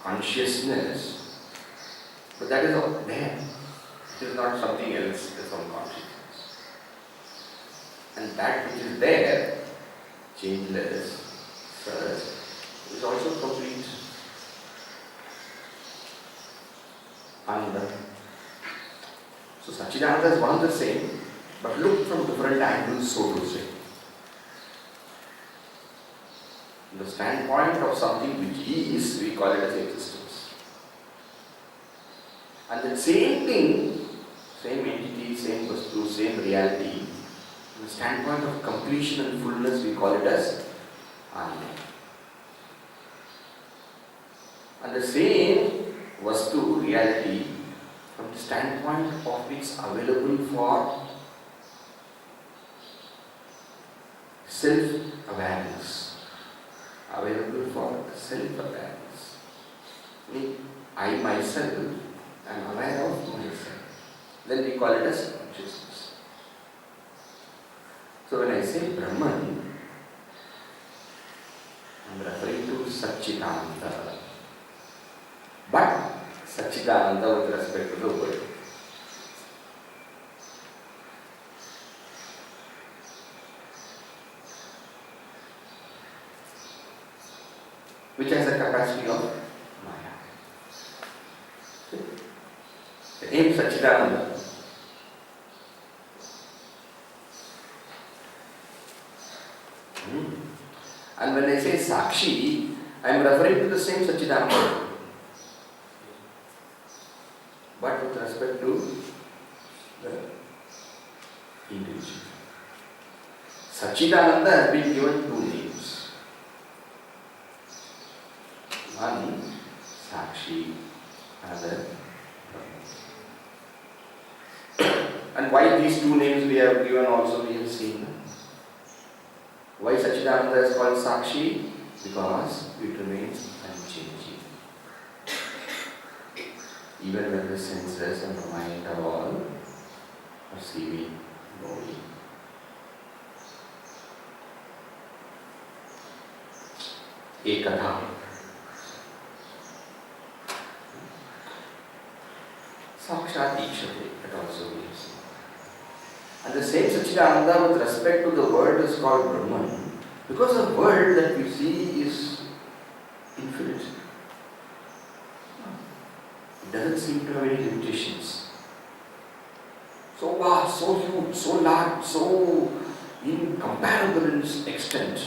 Consciousness, but that is all there. It is not something else, it is some consciousness. And that which is there, changeless, such, is also complete. And so Satchidananda is one and the same, but look from different angles, so to say. From the standpoint of something which is, we call it as existence. And the same thing, same entity, same vastu, same reality, from the standpoint of completion and fullness, we call it as Ananda. And the same vastu, reality, from the standpoint of its available for self-awareness, available for self-awareness. I myself am aware of myself. Then we call it as consciousness. So when I say Brahman, I am referring to Satchidananda. But Satchidananda with respect to the word. Which has the capacity of Maya. The name Satchidananda. And when I say Sakshi, I am referring to the same Satchidananda. But with respect to the individual. Satchidananda has been given two names. One, Sakshi, another Brahman. And why these two names we have given also we have seen. Why Sachidananda is called Sakshi? Because it remains unchanging. Even when the senses and the mind are all perceiving, knowing. Ekatha. Sakshat Ikshate, it also means. And the same Sachidananda with respect to the world is called Brahman, because the world that we see is infinite. It doesn't seem to have any limitations. So vast, so huge, so large, so incomparable in its extent.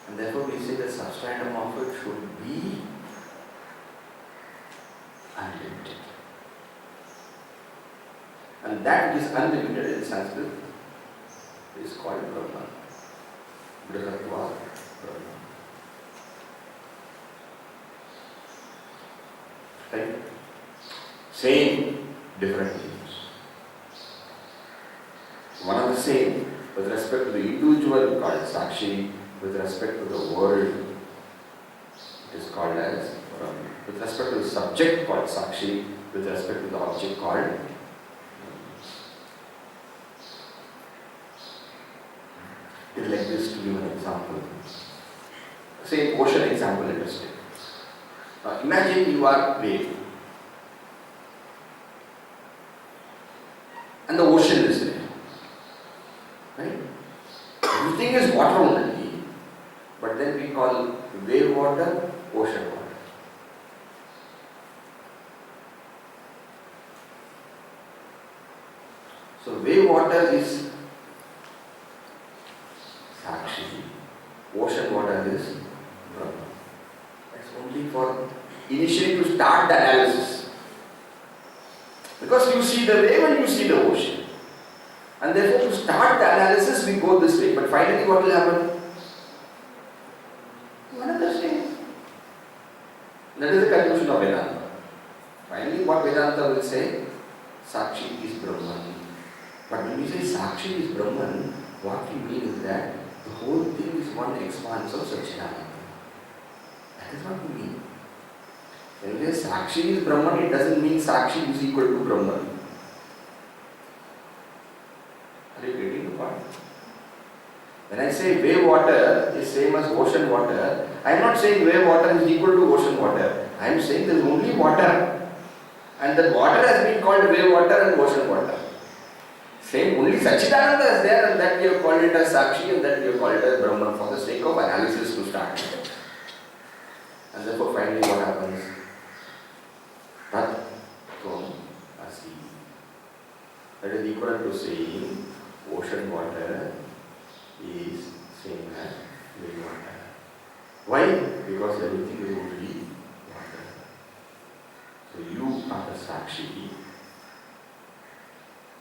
And therefore we say the substratum of it should be unlimited. And that which is unlimited in Sanskrit is called Brahman. Brihatva Brahman. Right? Same, different names. One and the same with respect to the individual called Sakshi, with respect to the world it is called as Brahman. With respect to the subject called Sakshi, with respect to the object called Brahman. It is like this, to give an example. Say ocean example, let us take. Imagine you are wave and the ocean is there. Right? Everything is water only, but then we call wave water, ocean water. So wave water is Sakshi, ocean water is Brahman. That's only for initially to start the analysis. Because you see the wave and you see the ocean. And therefore to start the analysis we go this way. But finally what will happen? One and the same. That is the conclusion of Vedanta. Finally what Vedanta will say? Sakshi is Brahman. But when we say Sakshi is Brahman, what we mean is that the whole thing is one expanse of Sachidananda. That is what we mean. When we say Sakshi is Brahman, it doesn't mean Sakshi is equal to Brahman. Are you getting the point? When I say wave water is same as ocean water, I am not saying wave water is equal to ocean water. I am saying there is only water. And that water has been called wave water and ocean water. Same, only Sachidananda is there, and that we have called it as Sakshi and that we have called it as Brahman for the sake of analysis to start. And therefore finally what happens? Tat Tvam Asi. That is equivalent to saying ocean water is same as wave water. Why? Because everything is only water. So you are the Sakshi.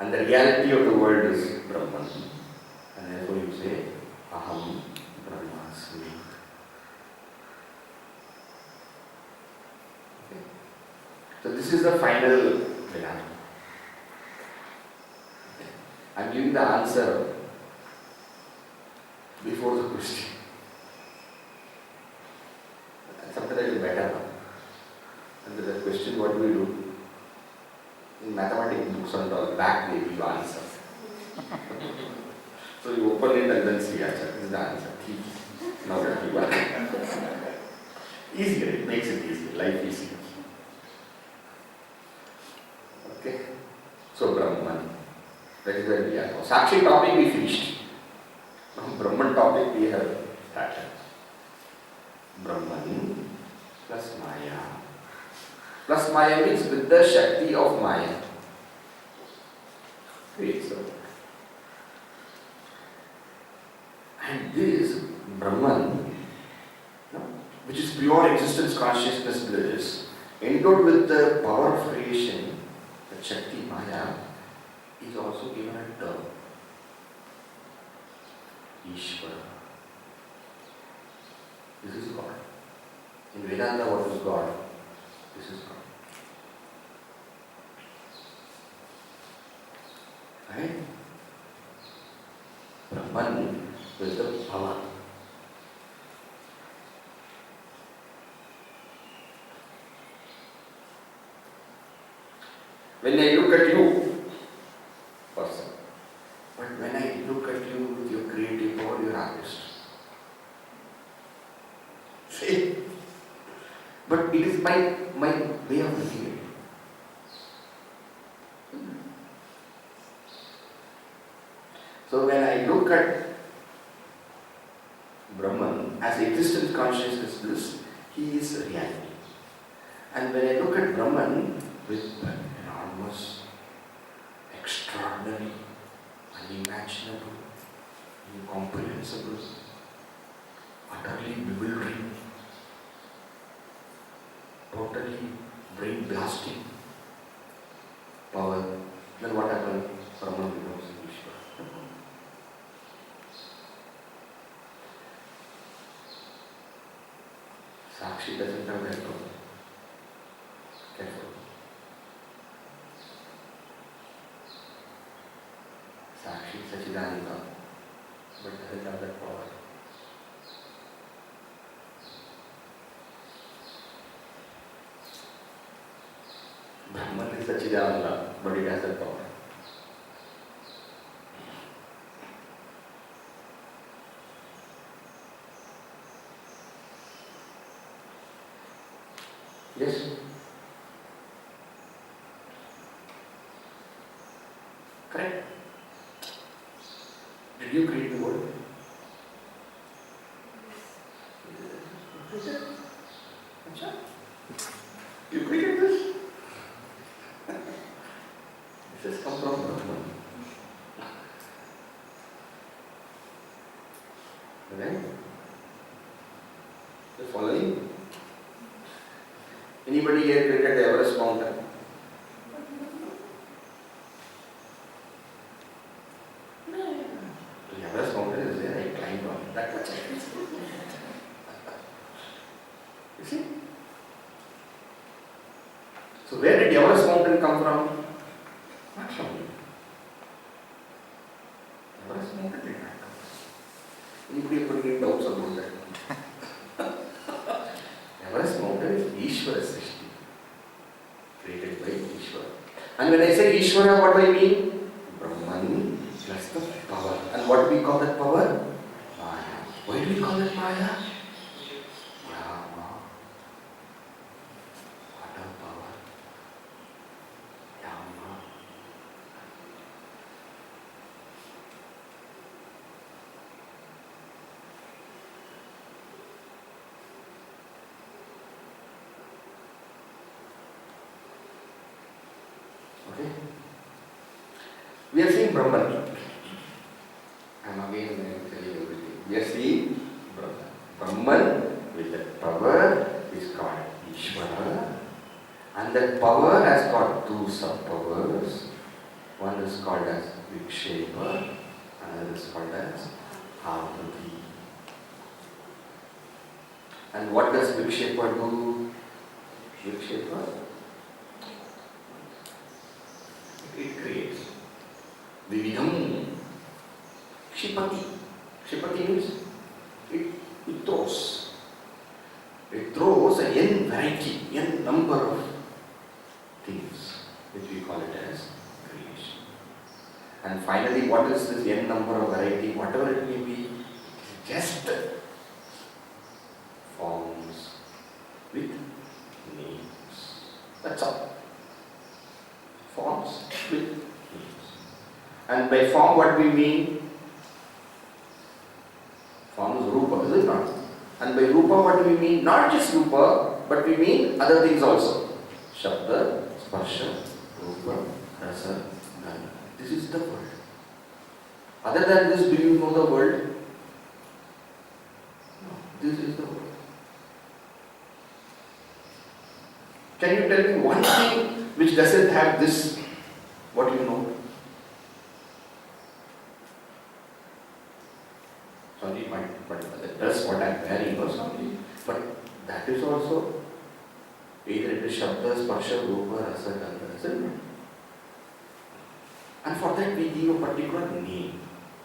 And the reality of the world is Brahman. And therefore you say, Aham Brahmasmi. Okay. So this is the final Vedanta. Okay. I am giving the answer before the question. Sometimes it is better. And the question, what do we do? In mathematics books on the back they give answer. So you open it and then see answer. This is the answer. Now that you work. Easier, it makes it easier, life easier. Okay? So Brahman. That is where we are now. Sakshi topic we finished. Now Brahman topic we have started. Brahman plus Maya. Plus Maya means with the Shakti of Maya. Great, so. And this Brahman, which is pure existence consciousness bliss, endowed with the power of creation, the Shakti Maya, is also given a term. Ishvara. This is God. In Vedanta, what is God? This is God. Right? Brahman is the power. When I look at you, person, but when I look at you with your creative power, you're artist. See? But it is my way of looking at it. So when I look at Brahman as existence consciousness bliss, he is reality. And when I look at Brahman with enormous, extraordinary, unimaginable, incomprehensible, utterly bewildering, totally brain blasting power, then what happens? Brahman becomes Ishvara. Sakshi doesn't have that power. Careful. Sakshi Sachidananda, but doesn't have that power. Brahman is Sachidananda, but it has that power. Yes? Correct? Did you create the world? You created this? This has come from Brahman. Right? You following? Anybody here created the Everest mountain? The Everest mountain is there, I climbed on it. That much I can say. You see? So where did Everest mountain come from? Not from you. Everest mountain did not come. Anybody putting doubts about that? Everest mountain is Ishvara Srishti, created by Ishvara. And when I say Ishvara, what do I mean? Brahman plus the power. And what do we call that power? Maya. Why do we call it Maya? Yama. What a power. Yama. Okay? We are seeing Brahman. I'm again telling you everything. We are seeing Brahman. Brahman with that power is called Ishvara. And that power has got two sub-powers. One is called as Vikshepa, another is called as Avati. And what does Vikshepa do? Vikshepa? It creates. Vividham. Kshipati. Kshipati means it throws. It throws a n variety, n number of things, which we call it as creation. And finally, what is this n number of variety? Whatever it may be, it is just forms with names. That's all. Forms with names. And by form, what we mean? Form is rupa, is it not? And by rupa, what do we mean? Not just rupa, but we mean other things also. Shabda, sparsha, rupa, rasa, gandha. This is the world. Other than this, do you know the world? No, this is the world. Can you tell me one thing which doesn't have this? What do you know? Sorry, but that's what I'm wearing or something. But that is also either it is Shabda, Sparsha, Rupa, Rasa, Gandha, isn't it? And for that we give a particular name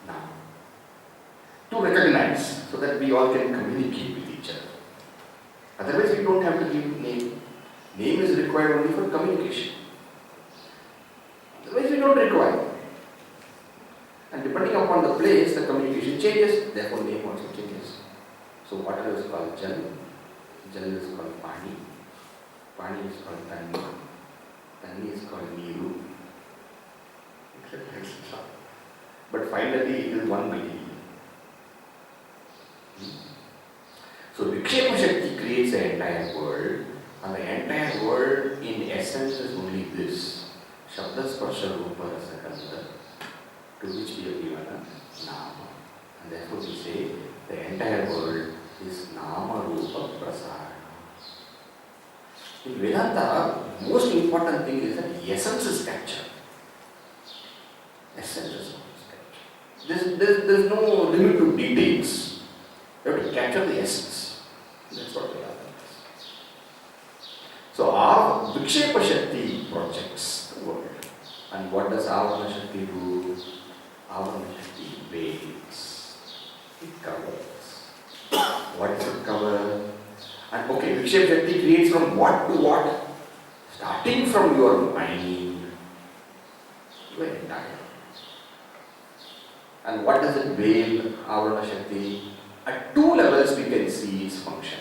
now to recognize so that we all can communicate with each other. Otherwise we don't have to give name. Name is required only for communication. Otherwise we don't require. And depending upon the place, the communication changes, therefore name also changes. So water is called Jal, Jal is called Pani, Pani is called Tanni, Tanni is called Niru, etc. etc. But finally it is one material. So Vikshepa Shakti creates the entire world, and the entire world in essence is only this, Shabda, Sparsha, Rupa, Rasa, Gandha, to which we have given a Nama. And therefore we say the entire world is Nama Rupa Prasarana. In Vedanta, most important thing is that the essence is captured. Essence is captured. There's no limit to details. You have to capture the essence. That's what Vedanta is. So our Vikshepa Shakti projects the world. And what does Avana Shakti do? Avana Shakti veils. It covers. What does it cover? And okay, Vikshepa Shakti creates from what to what? Starting from your mind to an entire. And what does it veil, Avana Shakti? At two levels we can see its function.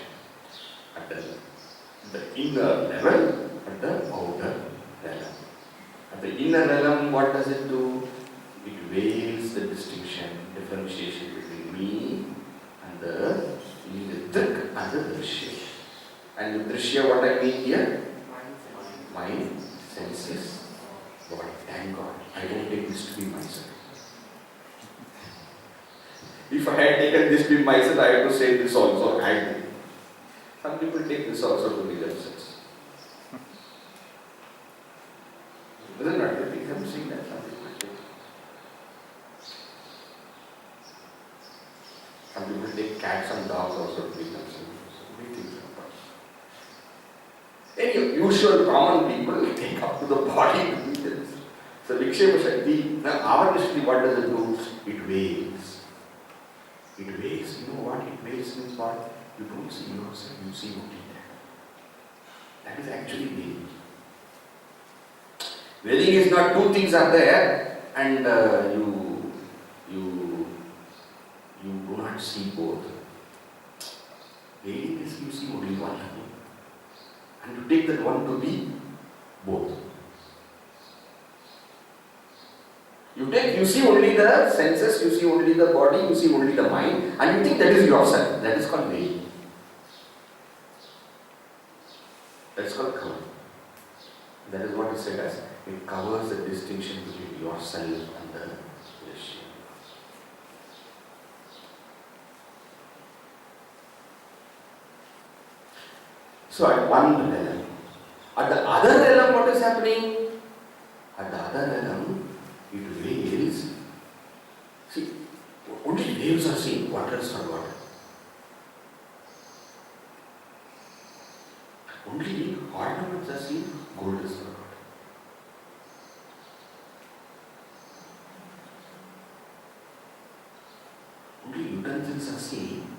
At the inner level, at the outer realm. At the inner realm, what does it do? It veils the distinction, differentiation between me and the Drig and the Drishya. And with Drishya, what I mean here? Mind, senses, body. Thank God, I don't take this to be myself. If I had taken this to be myself, I have to say this also. I do. Some people take this also to be themselves. Isn't that the thing? I'm seeing that some people take. Some people take cats and dogs also to be themselves. Many things happen. Any usual common people take up to the body to be themselves. So Vikshepa Shakti, now our Shakti, what does it do? It veils. It veils. You know what it veils means? What? You don't see yourself, you see only that. That is actually veiling. Veiling is not two things are there and you do not see both. Veiling is you see only one. And you take that one to be both. You see only the senses, you see only the body, you see only the mind, and you think that is yourself. That is called veiling. That is called cover. That is what is said as it covers the distinction between yourself and the Drishya. So at one realm. At the other realm, what is happening? At the other realm, it veils. See, only waves are seen, water is not water. Only ornaments are seen, gold is not gold. Only utensils are seen.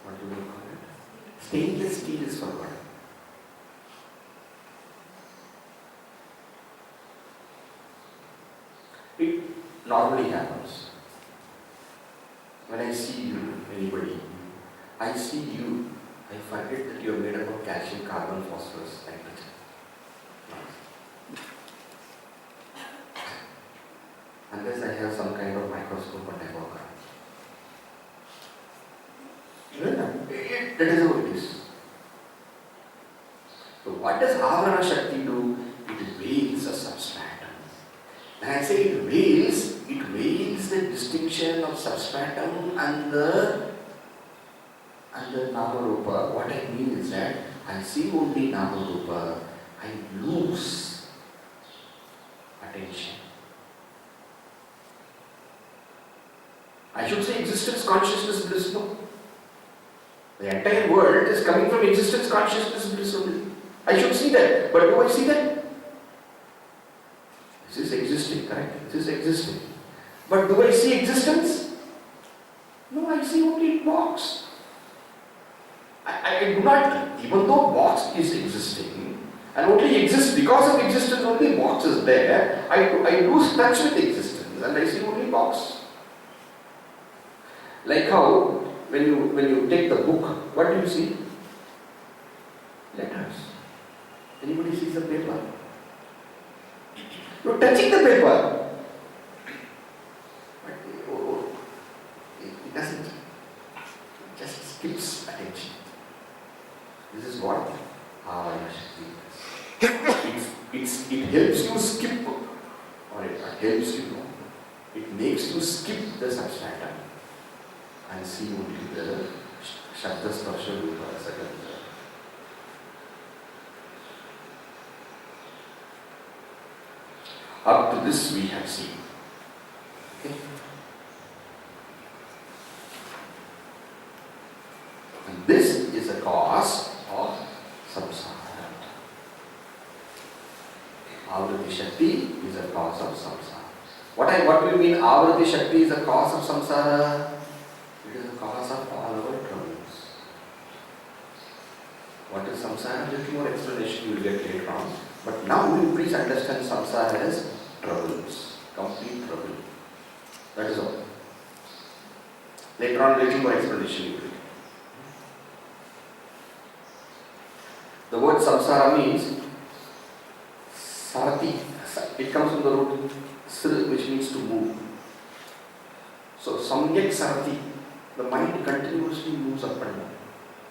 What do you call it? Stainless steel is forgotten. It normally happens. When I see you, anybody, I see you, I forget that you are made up of calcium, carbon, phosphorus, nitrogen. Unless I have some kind of microscope and I walk around. That is how it is. So what does Avarana Shakti do? It veils a substratum. When I say it veils the distinction of substratum and the Nama Rupa. What I mean is that I see only Nama Rupa, I lose attention. I should say existence, consciousness, bliss. No. The entire world is coming from existence, consciousness, bliss only. I should see that. But do I see that? This is existing, correct? This is existing. But do I see existence? No, I see only box. I do not, even though box is existing, and only exists because of existence, only box is there, I lose touch with existence and I see only box. Like how, when you take the book, what do you see? Letters. Anybody sees the paper? You're touching the paper. But it doesn't. It just skips attention. This is what Avaya Shakti is. It helps you skip, or it helps you know. It makes you skip the substratum and see only the Shabda Sparsha Rupa Rasagandha. Up to this we have seen. Okay. And this is a cause of samsara. Avrati Shakti is a cause of samsara. What do you mean Avrati Shakti is a cause of samsara? It is a cause of all our troubles. What is samsara? A little more explanation you will get later on. But now you please understand samsara as troubles, complete trouble. That is all. Later on, little more explanation you will get. The word samsara means sarati. It comes from the root sir, which means to move. So samyak sarati, the mind continuously moves up and down,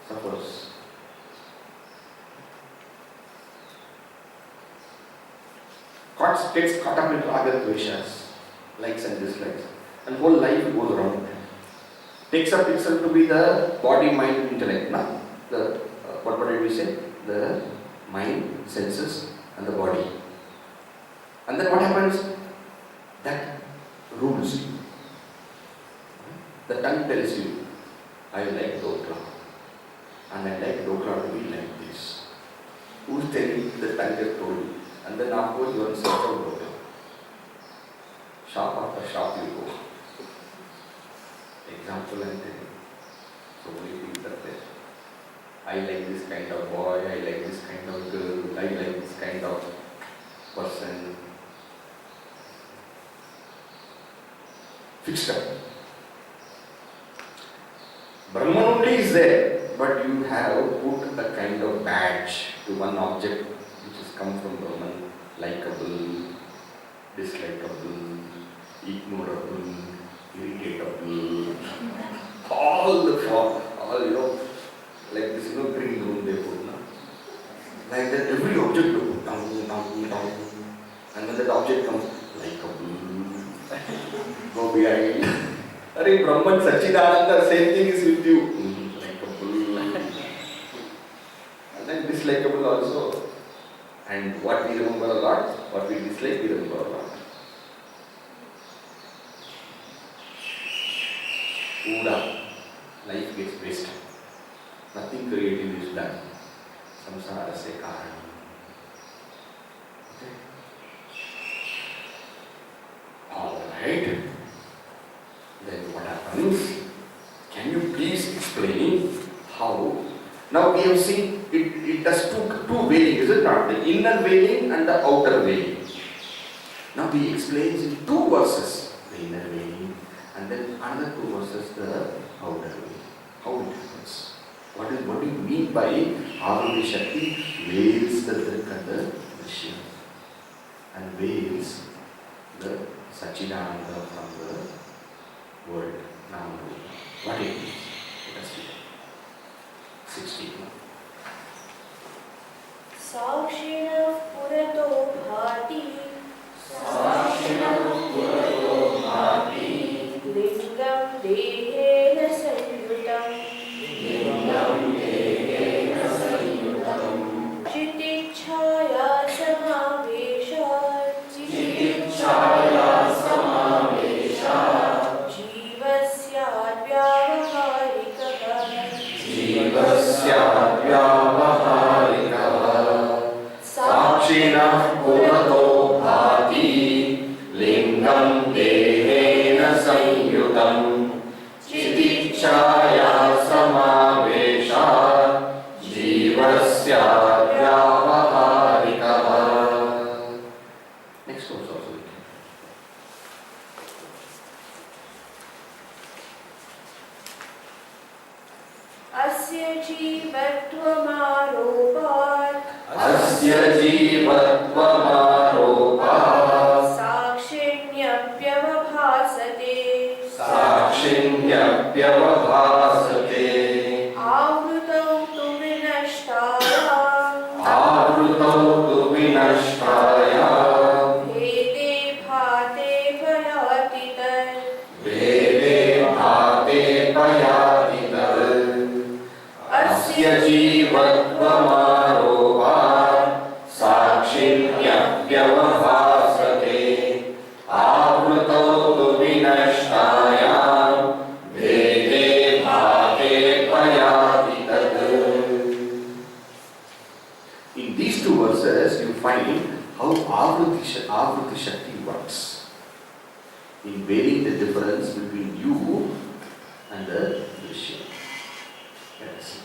suffers. Gets caught up in raga dveshas, likes and dislikes, and whole life goes around. Takes up itself to be the body, mind, intellect. Now, what did we say? The mind, senses, and the body. And then what happens? That rules you. The tongue tells you, I like dokla, and I like dokla to be like this. Who's telling you? The tongue has told you. And then afterwards you are in search of dokla. Shop after shop you go. Example I'm telling. So many things are there. I like this kind of boy, I like this kind of girl, I like this kind of person. Fixed up. Brahman only is there, but you have put a kind of badge to one object which has come from Brahman, likable, dislikable, ignorable, irritatable, all the form, like this, green room they put now. Like that, every object you put down, down, down. And when that object comes, likable, go behind. Are Brahman, Sachidananda, same thing is with you. Likable. And then dislikable also. And what we remember a lot, what we dislike, we remember a lot. Uda, life gets wasted. Nothing creative is done. Samsara se karan. Okay. Alright. Then what happens? Can you please explain how? Now we have seen it does two veiling, is it not? The inner veiling and the outer veiling. Now he explains in two verses the inner veiling and then another two verses the outer veiling. How it happens? What do you mean by Avrati Shakti veils the Drig and the Drishya and veils the Sachidananda from the world? Now, what it means? Let us see. 16. Sakshina Purato Bhati Lingam Dehena Sayutam Chitichaya Samavesha Jivasya जीवस्य व्यावहारिकः साक्षिणः पुरतो भाति लिंगं देहेन संयुतं चितिच्छाया समावेशात् जीवस्य व्यावहारिकः. Next verse also. अस्य जीवत्वमारोपात् अस्य जीवत्वमारोपात् साक्षिण्यप्यवभासते साक्षिण्यप्यवभासते आवृतौ तु विनष्टायाम् आवृतौ तु विनष्टायाम् भेदे भाते पयाति तत् भेदे भाते पयाति तत् अस्य जीवत्वमारोपात् साक्षिण्यप्यवभासते आवृतौ तु विनष्टायाम् भेदे भाते पयाति तत्. In these two verses you find how Avruti Shakti works in veiling the difference between you and the Drishya. Yes.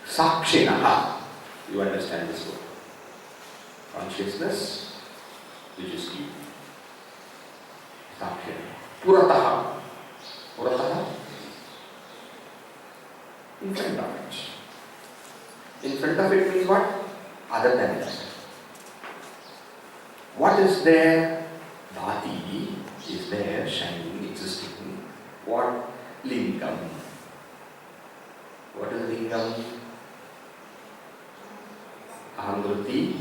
Sakshinaha, you understand this word. Consciousness, which is you. Sakshinaha. Purataha. Purataha, in front of it. In front of it means what? Other than that. What is there? Bhati is there, shining, existing. What? Lingam. What is lingam? Ahamvritti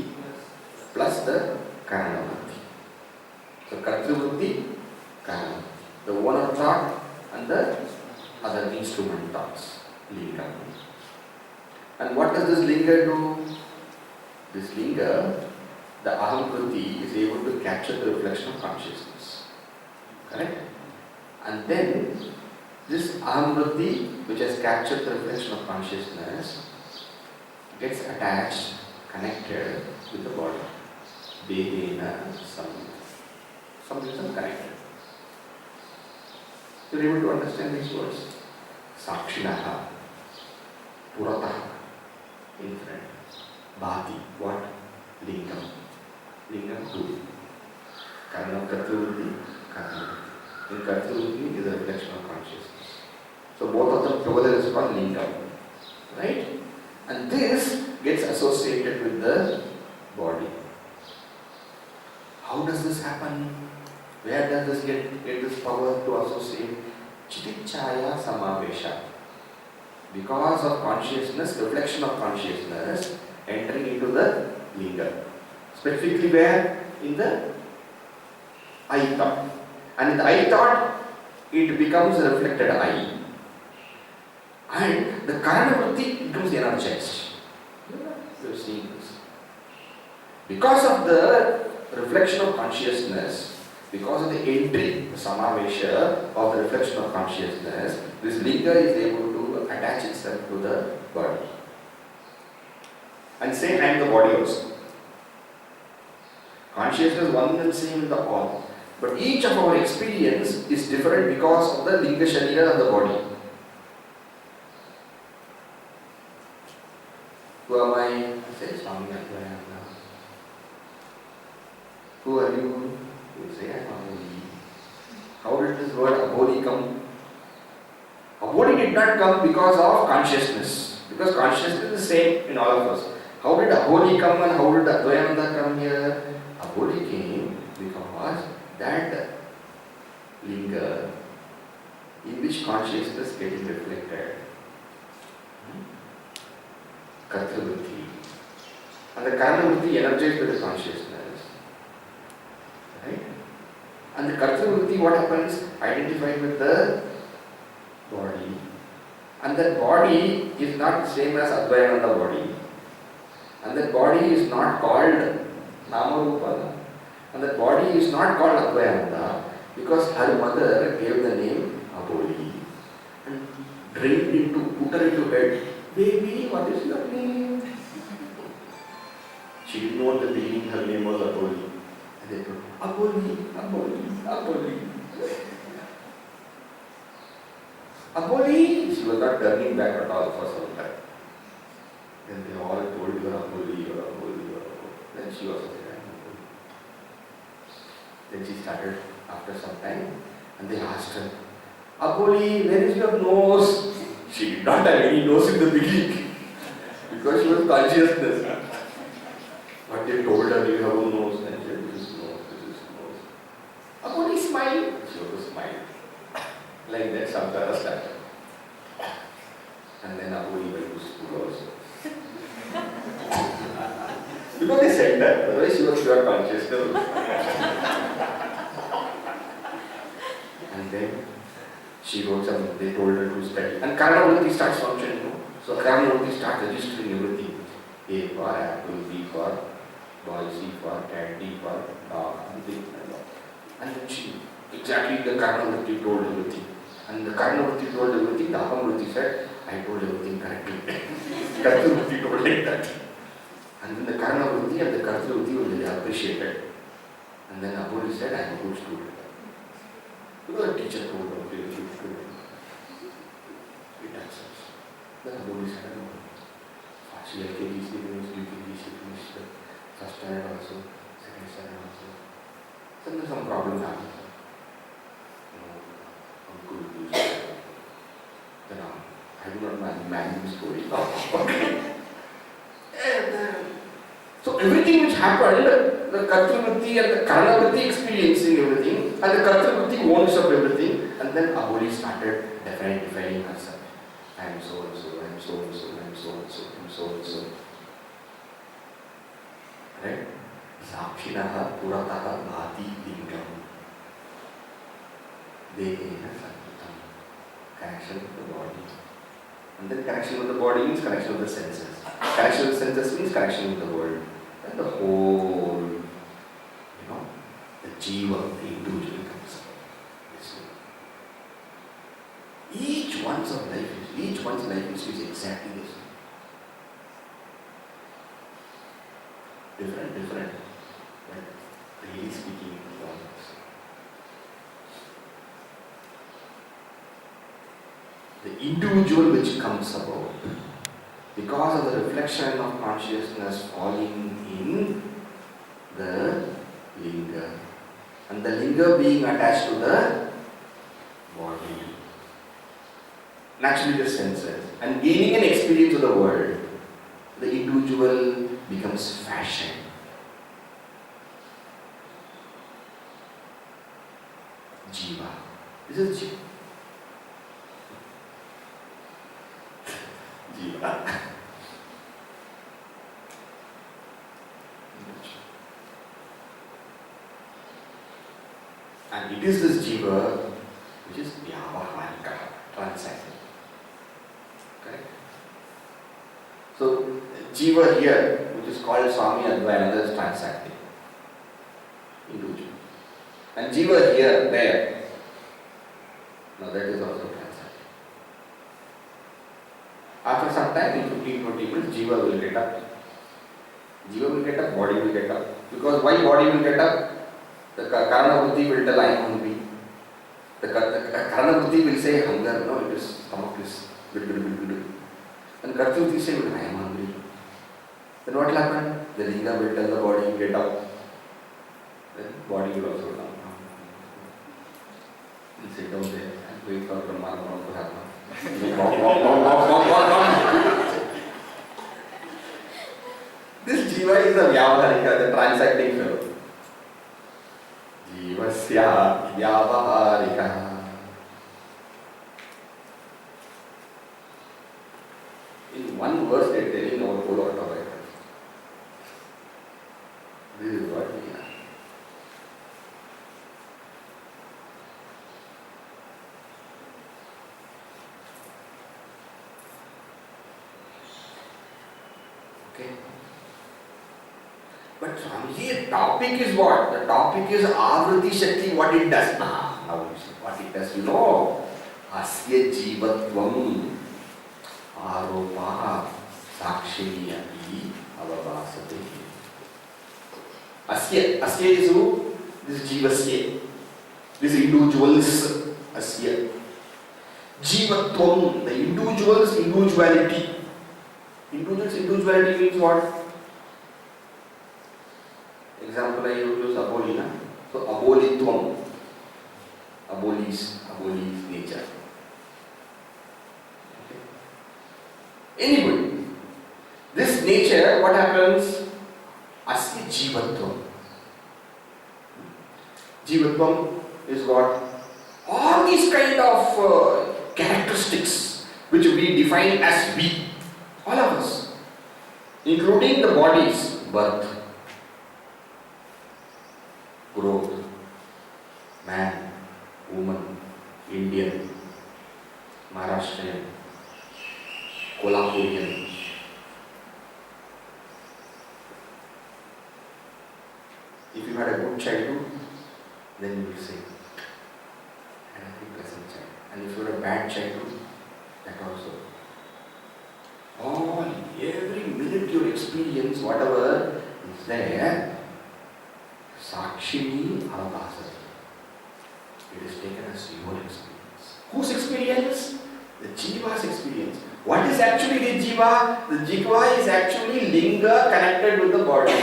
plus the karanavritti. So kartravritti, karanavritti. The owner thought and the other instrument thoughts. Lingam. And what does this linga do? This linga, the ahamvritti, is able to capture the reflection of consciousness. Correct? And then this ahamvritti, which has captured the reflection of consciousness, gets attached, connected with the body. Dehena some reason connected. You're able to understand these words. Sakshinaha, Purataha, in front. Bhati, what? Lingam. Lingam, two. Karna Kartravritti, Karnavritti. In Kartravritti is a reflection of consciousness. So both of them together is called Lingam. Right? And this gets associated with the body. How does this happen? Where does this get this power to associate? Chitichaya samavesha. Because of consciousness, reflection of consciousness entering into the linga. Specifically where? In the I thought. And in the I thought, it becomes a reflected I. And the karanavritti becomes energized. You are seeing this. Because of the reflection of consciousness, because of the entry, the samavesha of the reflection of consciousness, this linga is able to attach itself to the body. And say I am the body also. Consciousness one and same in the all. But each of our experience is different because of the linga sharira of the body. Who am I? I say Swami Advayananda. Who are you? You say I am Maauli. How did this word aboli come? Aboli did not come because of consciousness. Because consciousness is the same in all of us. How did aboli come and how did Advayananda come here? Aboli came because that linga in which consciousness getting reflected. Kartravritti. And the karanavritti energized by the consciousness. Right? And the kartravritti, what happens? Identified with the body. And that body is not the same as Advayananda body. And that body is not called Namarupa. And that body is not called Advayananda because her mother gave the name Aboli and drained into put her into bed. Baby, what is your name? She didn't know at the beginning her name was Aboli. And they told, Aboli, Aboli, Aboli. Aboli! She was not turning back at all for some time. Then they all told her, Aboli, you're Aboli, you're Aboli. Then she also said, I'm Aboli. Then she started after some time and they asked her, Aboli, where is your nose? She did not have any nose in the beginning because she was consciousness. But they told her, you have a nose. And she said, this is nose, this is nose. Aboli, smile. She also smiled. Like that, Samsara started. And then Aboli went to school also. Because they said that, otherwise she was pure consciousness. And then she wrote some, they told her to study. And Karnavati starts functioning. So Karnavati starts registering everything. A for apple, B for boy, C for cat, D for dog, and things like that. And then she, exactly the Karnavati told everything. And the Karnavati told everything, the Ahamvriti said, I told everything correctly. Karnavati told like that. And then the Karnavati and the Karnavati were really appreciated. And then Aboli said, I am a good student. Because the teacher told her, you are a good student. It accepts. Then Aboli said, I know. She LKG, she finished, UKG, she finished the first standard also, second standard also. So there's some problem happened. Then I do not imagine the story now. So everything which happened, the Kartrivritti and the Karnavritti experiencing everything, and the Kartrivritti owns of everything, and then Aboli started defining herself. I am so and so, I am so and so, I am so and so, I am so and so. Right? Sakshinaha purataha bhati lingam. Dekena sankutam. Connection with the body. And then connection with the body means connection with the senses. Connection with the senses means connection with the world. And the whole, the jiva, the individual comes up. Each one's life is exactly this. Different. But really speaking, one. The individual which comes about because of the reflection of consciousness falling in the linga, and the linga being attached to the body, naturally the senses, and gaining an experience of the world, the individual becomes fashion. Jiva. This is Jiva. Jiva. And it is this Jiva which is Vyavaharika, transacting. Correct? So, Jiva here, which is called Swami Advayananda, is transacting. Individual. And Jiva here, there. Now that is also transacting. After some time, in 15-20 minutes, Jiva will get up. Jiva will get up, body will get up. Because why body will get up? The Karana Buddhi will tell I am hungry. The Karana Buddhi will say hunger, no, it is stomach is bit. And Karta Buddhi say I am hungry. Then what will happen? The Linga will tell the body get up. Then body will also down. And sit down there and wait for Brahma to happen. This Jiva is a Vyavaharika, the transacting fellow. Jivasya Vyavaharika. In one verse they are telling our whole autobiography. This is what we are. Okay. But Swamiji, the topic is what? The topic is Avriti Shakti, what it does. Now you see what it does. Asya Jivatvam. Aropa Sakshini Api Avavasate. Asya. Asya is who? This is Jivasya. This individual's Asya. Jivatvam, the individual's individuality. Individual's individuality means what? Example I use aboli, na? So abolitvam. Aboli's nature. Okay. Anybody. This nature, what happens? Asya jivatvam. Jivatvam is what? All these kind of characteristics which we define as we, all of us, including the bodies, birth, growth, man, woman, Indian, Maharashtrian, Kolhapurian. If you had a good childhood, then you will say, I had a pleasant child. And if you had a bad childhood, that also. All, every minute your experience, whatever is there, Sakshini Avasati. It is taken as your experience. Whose experience? The Jiva's experience. What is actually the Jiva? The Jiva is actually linga connected with the body.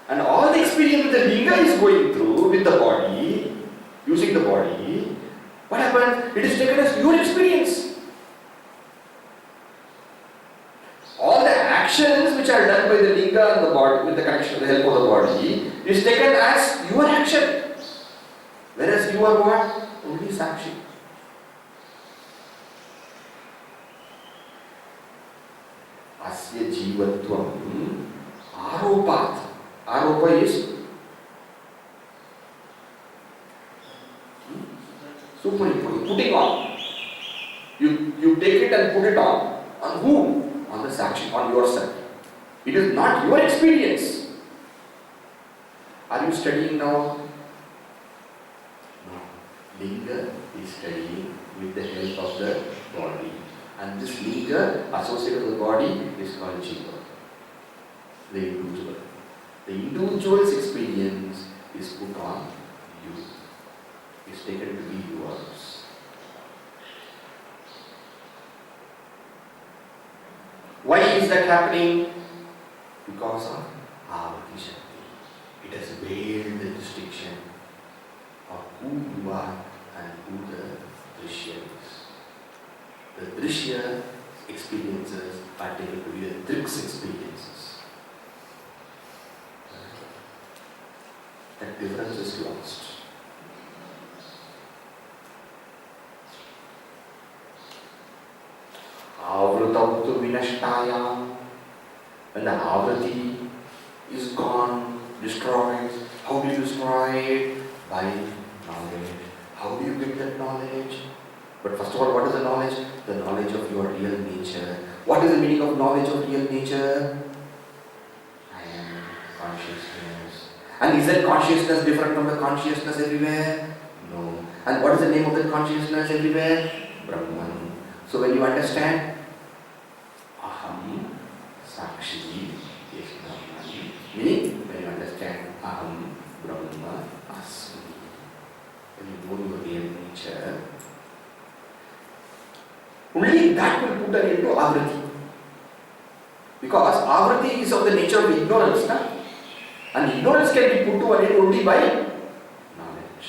And all the experience the linga is going through with the body, using the body, what happens? It is taken as your experience. All the actions which are done by the linga and the body, with the connection, with the help of the body, is taken as your action. Whereas you are what? Only Sakshi. Asya jivatvam aropat. Aropa is superimposing, putting on. You take it and put it on. On whom? On the Sakshi, on yourself. It is not your experience. Are you studying now? No. Linga is studying with the help of the body. And this linga associated with the body is called Jiva, the individual. The individual's experience is put on you. Is taken to be yours. Why is that happening? Because of Avati Shakti. It has veiled the distinction of who you are and who the Drishya is. The Drishya experiences are taken to be the Drig's experiences. That difference is lost. Avrutautu vinashtayam. When the avrati is gone, destroyed, how do you destroy it? By knowledge. How do you get that knowledge? But first of all, what is the knowledge? The knowledge of your real nature. What is the meaning of knowledge of real nature? I am consciousness. And is that consciousness different from the consciousness everywhere? No. And what is the name of that consciousness everywhere? Brahman. So when you understand, Aham Sakshi is Brahman. Meaning, when you understand Aham Brahma Asmi, when you know your real nature, only that will put an end to avrati. Because avrati is of the nature of ignorance, na? And ignorance can be put to an end only by knowledge.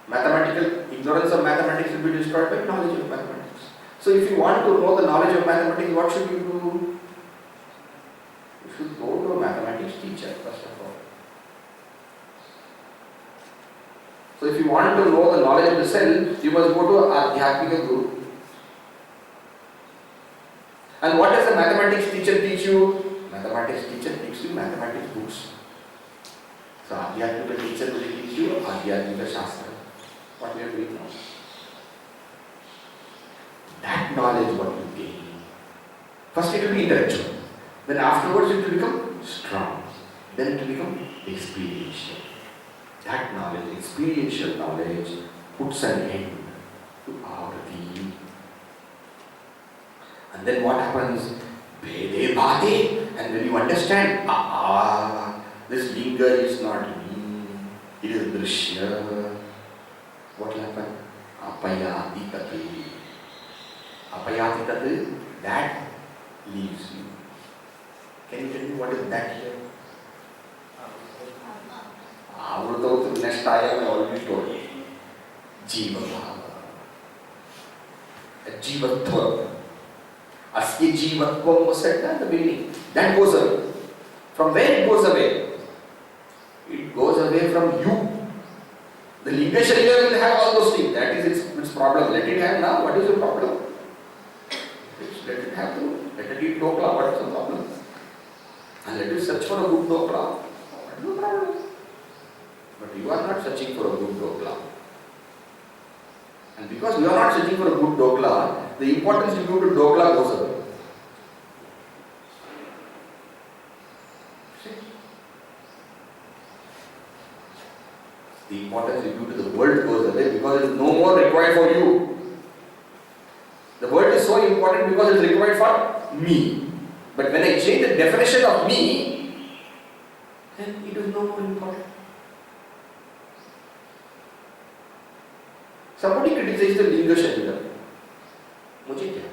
Mathematical ignorance of mathematics will be destroyed by knowledge of mathematics. So if you want to know the knowledge of mathematics, what should you do? You should go to a mathematics teacher first of all. So if you want to know the knowledge of the self, you must go to Adhyatmika Guru. And what does the mathematics teacher teach you? Mathematics teacher teaches you mathematics books. So Adhyatmika teacher will teach you Adhyatmika Shastra. What we are doing now. That knowledge what you gain. First it will be intellectual. Then afterwards it will become strong. Then it will become experiential. That knowledge, experiential knowledge, puts an end to avriti. And then what happens? Vede bhate. And when you understand, this linga is not me, it is drishya. What will happen? Apayati tatu. Apayati tatu, that leaves you. Can you tell me what is that here? Avrutau vinashtaya, I already told you. Jiva bhava. A jivatva. Asya jivatvam was said at the beginning. That goes away. From where it goes away? It goes away from you. The linga sharira will have all those things. That is its problem. Let it have now. What is the problem? Let it have to. Let it eat dokla. What is the problem? And let it search for a good dokla. What is the problem? But you are not searching for a good dokla. And because you are not searching for a good dokla, the importance you give to dokla goes away. See? The importance you give to the world goes away because it is no more required for you. The world is so important because it is required for me. But when I change the definition of me, then it is no more important. Somebody criticizes the linga sharira. मुझे क्या?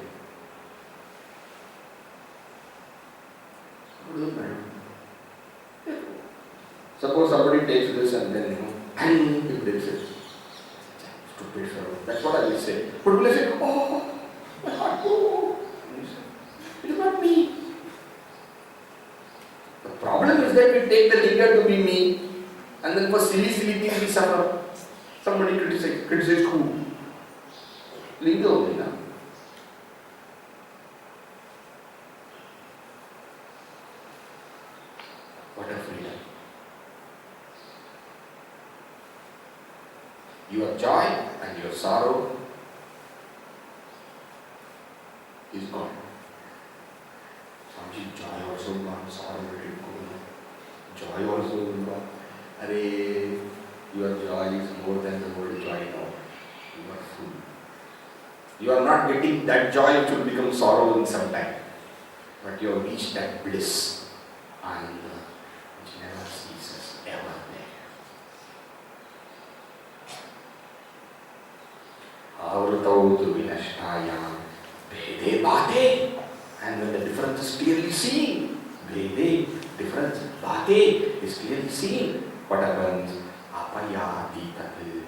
Suppose somebody takes this and then and he breaks it. Stupid fellow. That's what I will say. But will I say, oh, my heart, oh. It is not me. The problem is that we take the linga to be me, and then for silly things we suffer. Somebody criticized who? Linga only now. What a freedom. Your joy and your sorrow is gone. Swami, joy also gone, sorrow let it go. Joy also gone. Arey, your joy is more than the word joy now. You are fool. You are not getting that joy which will become sorrow in some time. But you have reached that bliss. And which never ceases, ever there. Avrutau tu vinashtayam vede bhate. And when the difference is clearly seen, vede, difference, bhate is clearly seen, what happens? Apayati tatu.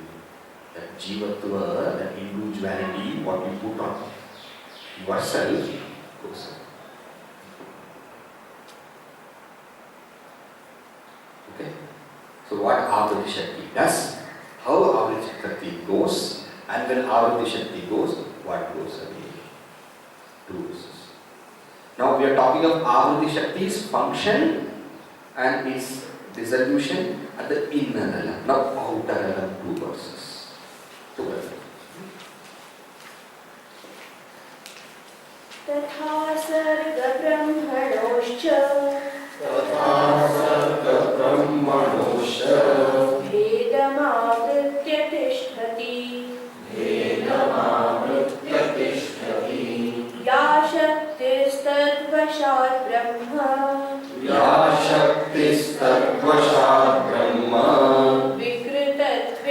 That jivatva, that individuality, what you put on yourself, goes away. Okay? So what Avriti Shakti does, how Avriti Shakti goes, and when Avriti Shakti goes, what goes away? Two verses. Now we are talking of Avriti Shakti's function and its dissolution at the inner realm, not outer realm, two verses. Together. तथा सर्ग ब्रह्मणोश्च भेदमावृत्य तिष्ठति या शक्तिस्तद्वशात् ब्रह्म विकृतत्वे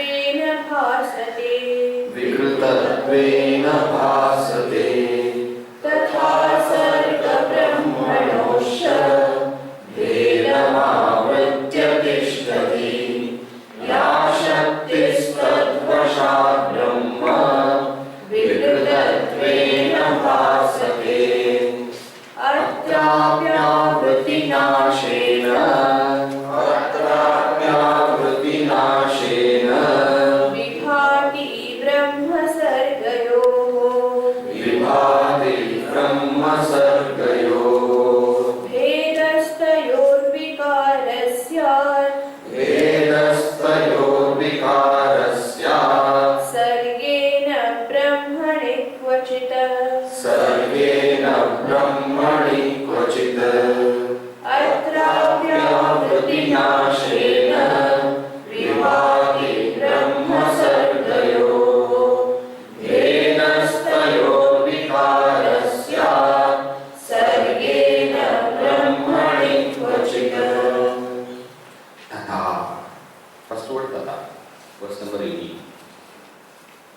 Verse number 18.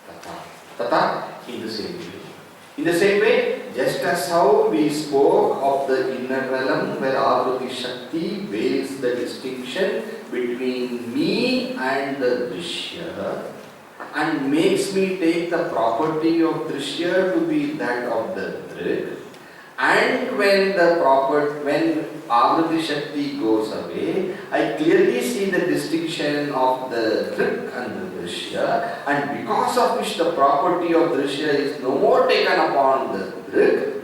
Tata. Tata, in the same way. In the same way, just as how we spoke of the inner realm where Avruti Shakti veils the distinction between me and the Drishya and makes me take the property of Drishya to be that of the Drig, and when Avruti Shakti goes away, I clearly see the distinction of the Drig and the Drishya, and because of which the property of Drishya is no more taken upon the Drig.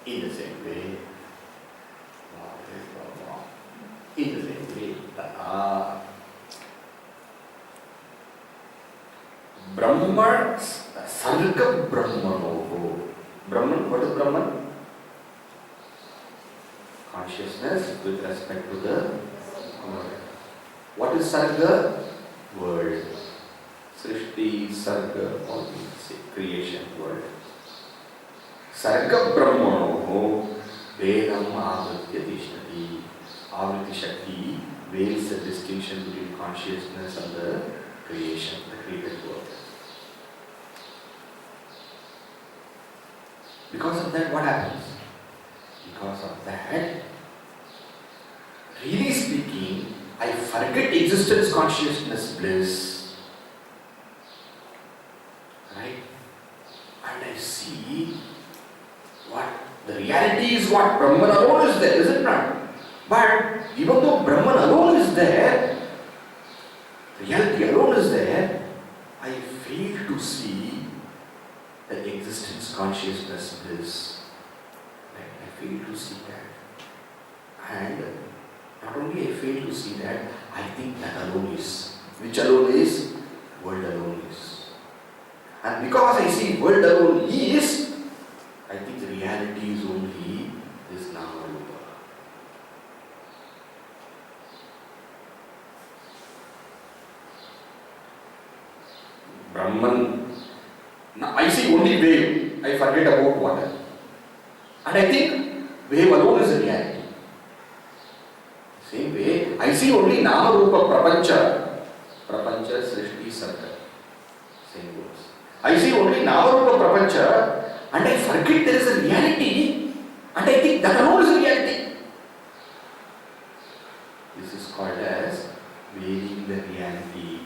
In the same way, Brahman, Sarga Brahmanoho. Brahman, what is Brahman? Consciousness with respect to the world. What is Sarga? World. Srishti, Sarga, all these say creation, world. Sarga Brahmanoho Vedam Avritya Tishnati. Avriti Shakti veils the distinction between consciousness and the creation, the created world. Because of that, what happens? Because of that, really speaking, I forget existence, consciousness, bliss. Right? And I see what the reality is, what Brahman alone is there, is it not? But even though Brahman alone is there, reality alone is there, I fail to see the existence, consciousness, bliss. Right? I fail to see that. And not only I fail to see that, I think that alone is. Which alone is? World alone is. And because I see world alone is, I think the reality is only this Nama Rupa. Brahman. Now I see only wave. I forget about water. And I think wave alone is a reality. Same way, I see only Nama Rupa Prapancha. Prapancha, Srishti, Sarga. Same words. I see only Nama Rupa Prapancha and I forget there is a reality and I think that alone is a reality. This is called as veiling the reality.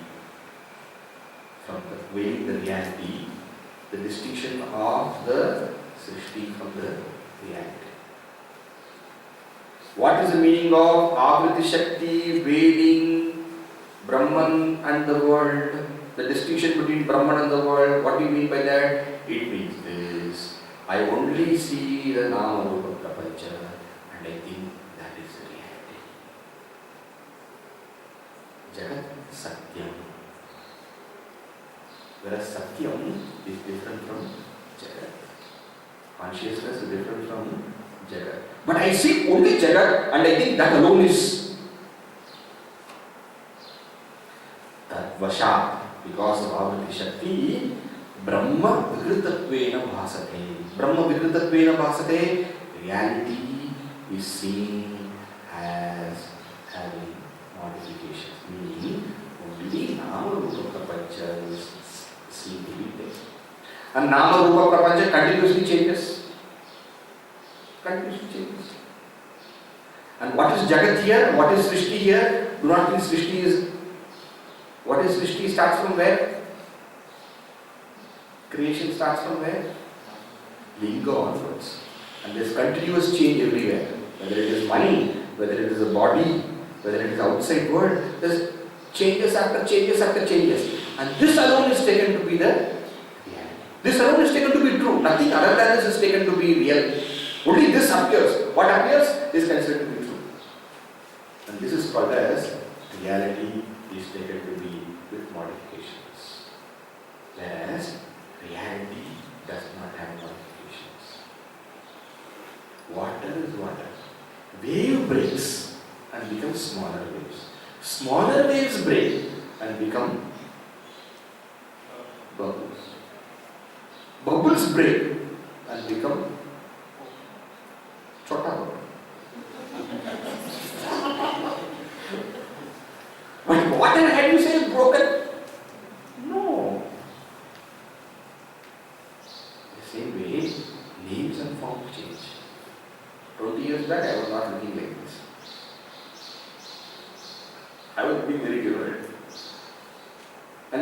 From the veiling the reality, the distinction of the Srishti from the reality. What is the meaning of Avriti Shakti veiling Brahman and the world? The distinction between Brahman and the world, what do you mean by that? It means this. I only see the Nama Rupa Prapancha and I think that is the reality. Jagat Satyam. Whereas Satyam is different from Jagat. Consciousness is different from Jagat. But I see only Jagat and I think that alone is Tatvashat. Because of Avriti Shakti, Brahma Vigritattvena Bhasate. Brahma Vigritattvena Bhasate, reality is seen as having modifications. Meaning, only Nama Rupa Prapancha is seen to be there. And Nama Rupa Prapancha continuously changes. Continuously changes. And what is Jagat here? What is Srishti here? Do not think Srishti is. What is Srishti starts from where? Creation starts from where? Linga onwards. And there is continuous change everywhere. Whether it is money, whether it is a body, whether it is outside world, there is changes after changes after changes. And this alone is taken to be the reality. This alone is taken to be true. Nothing other than this is taken to be real. Only this appears. What appears is considered to be true. And this is called as reality is taken to be with modifications. Whereas reality does not have modifications. Water is water. Wave breaks and becomes smaller waves. Smaller waves break and become bubbles. Bubbles break and become chota bubble. But water, had you say, broken?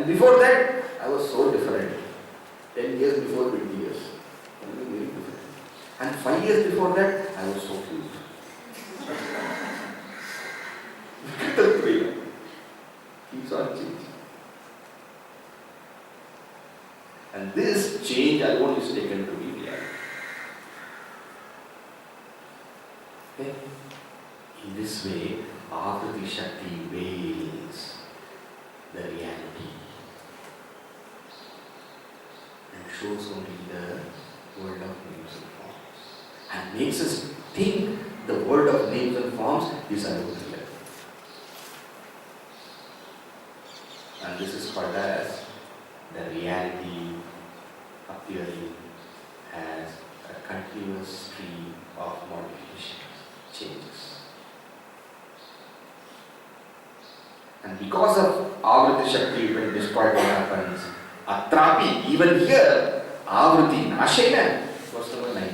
And before that, I was so different. 10 years before, 20 years. I was very different. And 5 years before that, I was so cute. Look at the three. Keeps on changing. And this change alone is taken to be reality. Okay? In this way, Avriti Shakti veils the reality and shows only the world of names and forms and makes us think the world of names and forms is unreal. And this is called as the reality appearing as a continuous stream of modifications, changes. And because of Avriti Shakti, when destroyed, what happens? Atrapi, even here, Avriti Nashena, verse number 19.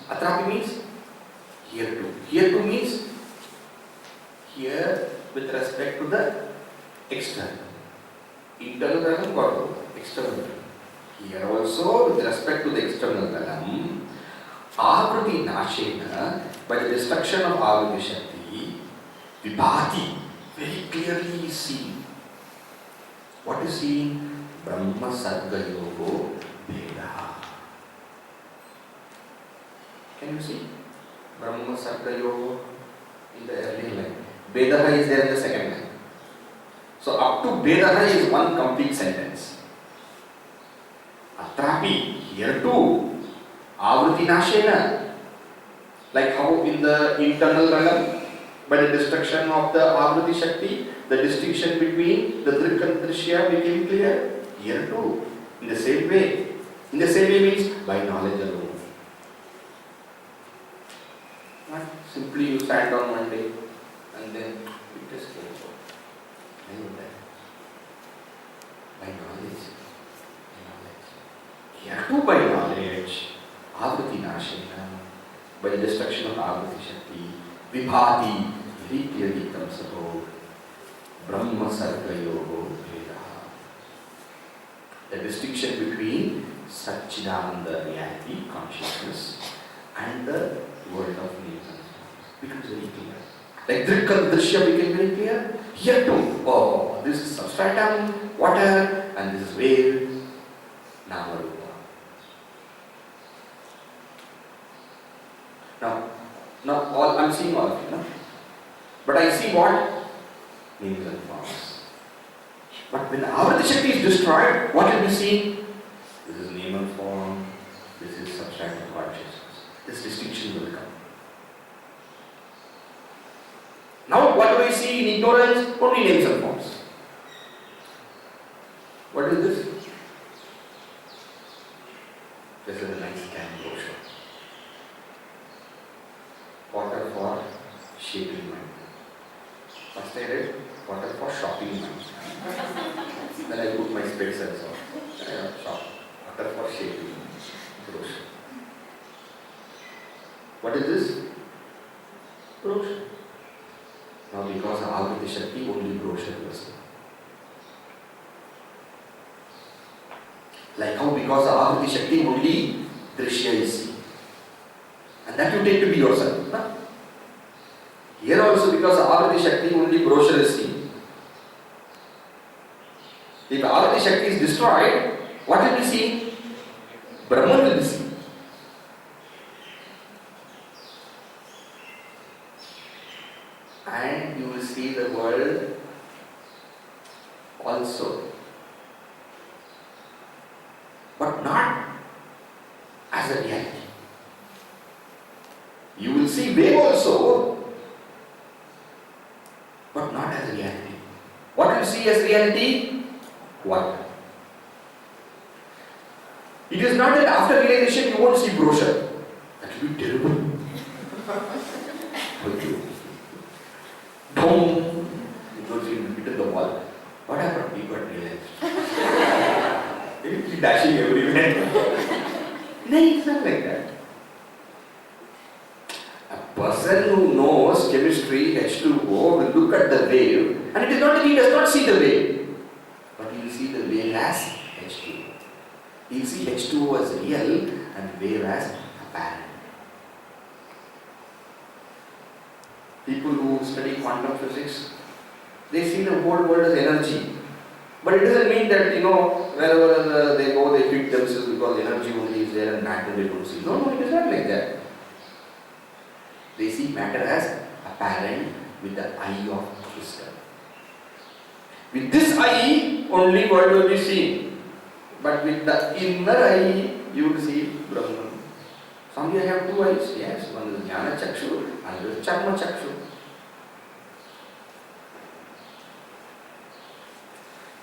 Atrapi means here too. Here too means here with respect to the external. Internal realm got external. Here also with respect to the external realm, Avriti Nashena, by the destruction of Avriti Shakti, Vibhati, very clearly is seen. What is seen? Brahma Sarga Yogo Veda. Can you see? Brahma Sarga Yoga in the early line. Vedaha is there in the second line. So up to Vedaha is one complete sentence. Atrapi, here too. Avriti Nashena. Like how in the internal realm, by the destruction of the Avriti Shakti, the distinction between the Drig and Drishya became clear. Here too. In the same way. In the same way means by knowledge alone. Not simply you sat down one day and then it just came out. I know that. By knowledge. Here too by knowledge. Avriti Nashena. By the destruction of Avriti Shakti. Vibhati very clearly comes about. Brahma Sarga Yogo Veda. The distinction between Satchidananda reality, consciousness, and the world of names and forms becomes very clear. Like Drig and Drishya became very clear. Here too, oh, this is substratum, water, and this is wave, Nama Rupa. Now all I'm seeing all of you, no? But I see what? Names and forms. But when Avriti Shakti is destroyed, what will be seen? This is name and form, this is substratum consciousness. This distinction will come. Now what do I see in ignorance? Only names and forms. What is this? This is a nice can brochure. Water for shaping mind. First I read water for shopping mind. Then I put my specs and so on. Then I shop. Water for shaping mind. Brochure. What is this? Brochure. Now because of Avriti Shakti, only brochure was seen. Like how because of Avriti Shakti, only Drishya is seen. And that you take to be yourself. No? Here also because of Avriti Shakti, only brochure is seen. If Avriti Shakti is destroyed, what will be seen? Brahman will be seen. And you will see the world also. But not as a reality. You will see wave also, but not as reality. What you see as reality? What? It is not that after realization you won't see brochure. That will be terrible. For you. Boom! You don't see it in the wall. What happened? You got realized. You keep dashing everywhere. No, it's not like that. person who knows chemistry, H2O, will look at the wave, and it is not that he does not see the wave, but he will see the wave as H2O. He will see H2O as real and wave as apparent. People who study quantum physics, they see the whole world as energy. But it doesn't mean that, wherever they go, they hit themselves because energy only is there and matter they don't see. No, it is not like that. They see matter as apparent with the eye of wisdom. With this eye, only world will be seen. But with the inner eye, you will see Brahman. Some you have two eyes, yes. One is Jnana Chakshu, another is Charma Chakshu.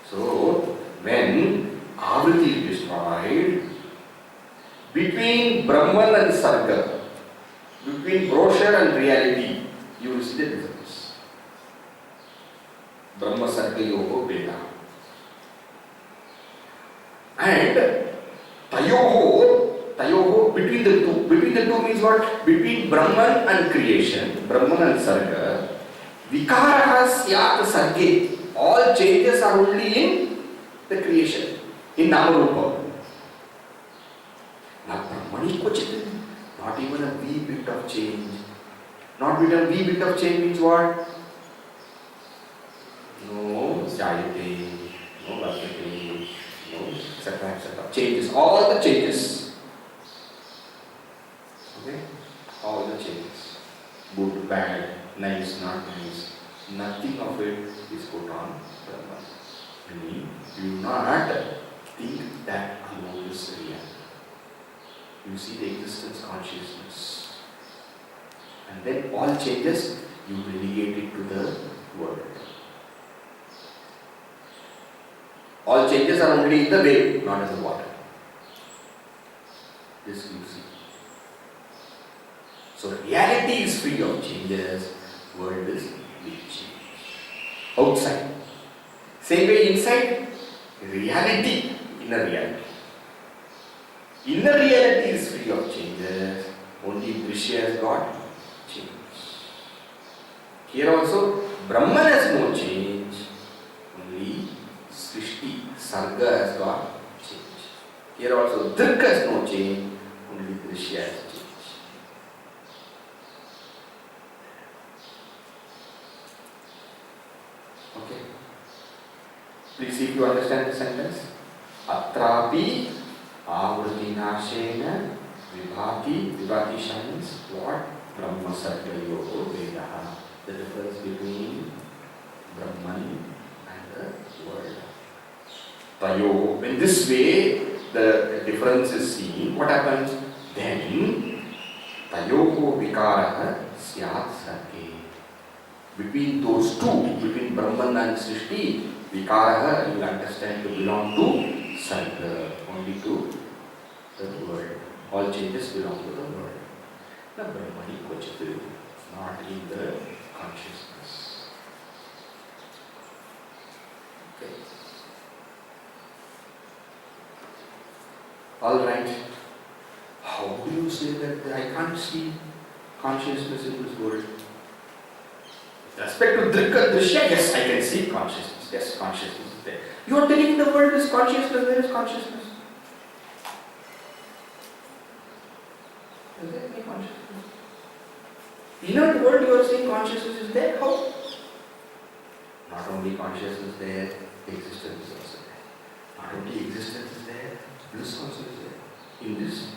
So, when Avriti is destroyed, between Brahman and Sarga, between brochure and reality, you will see the difference. Brahma Sarga Yoga Veda. And Tayoho, between the two. Between the two means what? Between Brahman and creation, Brahman and Sarga, Vikaraha Syat Sarge. All changes are only in the creation, in Namarupa. Now, Brahmani Kochit, not even a wee bit of change. Not even a wee bit of change means what? No Jayate, no Vartate, no etc. Changes, all the changes. Okay? All the changes. Good, bad, nice, not nice. Nothing of it is put on Brahman. Meaning, you do not think that alone is real. You see the existence consciousness. And then all changes, you relegate it to the world. All changes are only in the wave, not in the water. This you see. So reality is free of changes, world is with change. Outside. Same way inside, reality, inner reality. Inner reality is free of changes, only Drishya has got change. Here also, Brahman has no change, only Srishti, Sarga has got change. Here also, Drig has no change, only Drishya has change. Okay. Please see if you understand the sentence. Atrapi Avriti Nashena Vibhati shines what? Brahma Sarga Yoga Veda. The difference between Brahman and the world. Tayo. In this way, the difference is seen. What happens? Then Tayoho Vikaraha Syat Sarge. Between those two, between Brahman and Srishti, Vikaraha, you will understand to belong to Sarga, only to the world. All changes belong to the world. The Brahmani Kochitu, not in the consciousness. Okay. Alright. How do you say that I can't see consciousness in this world? With respect to Drig and Drishya, yes, I can see consciousness. Yes, consciousness is there. You are telling the world is consciousness. Where is consciousness? Is there any consciousness? Inner world you are saying consciousness is there. How? Not only consciousness there, existence is also there. Not only existence is there, bliss also is there. In this,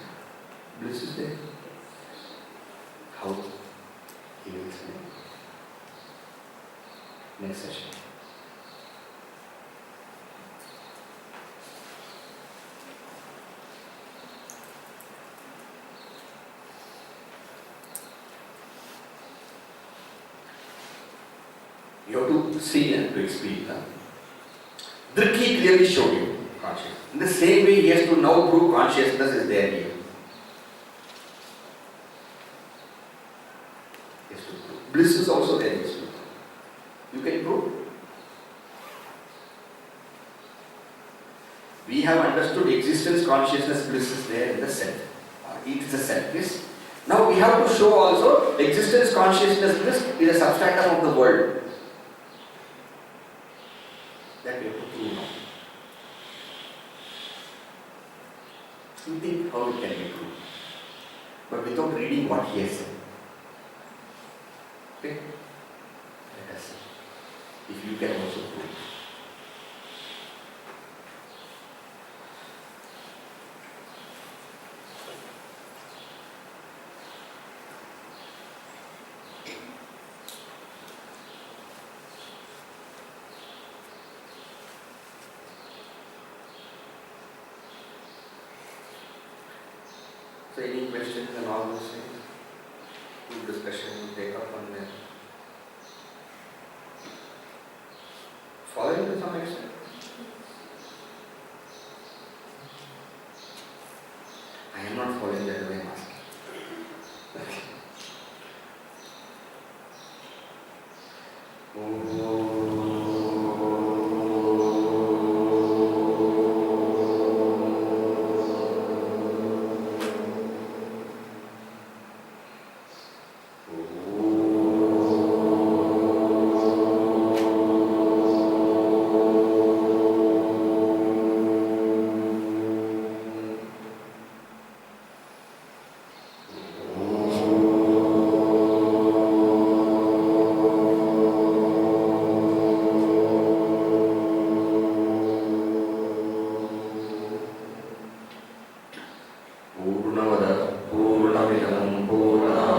bliss is there. How? He will explain. Next session. You have to see and to experience. Drig clearly showed you consciousness. In the same way, he has to now prove consciousness is there here. He has to prove. Bliss is also there. You can prove. We have understood existence, consciousness, bliss is there in the self. It is the self. Yes? Now we have to show also existence consciousness is a substratum of the world. That we have to prove now. You think how it can be proved, but without reading what he has said. Okay? Let us see if you can also prove it. So any questions and all those things? Good discussion will take up on there. Following to some extent? I am not following that way, I am asking. पूर्णमदः पूर्णमिदं पूर्णात्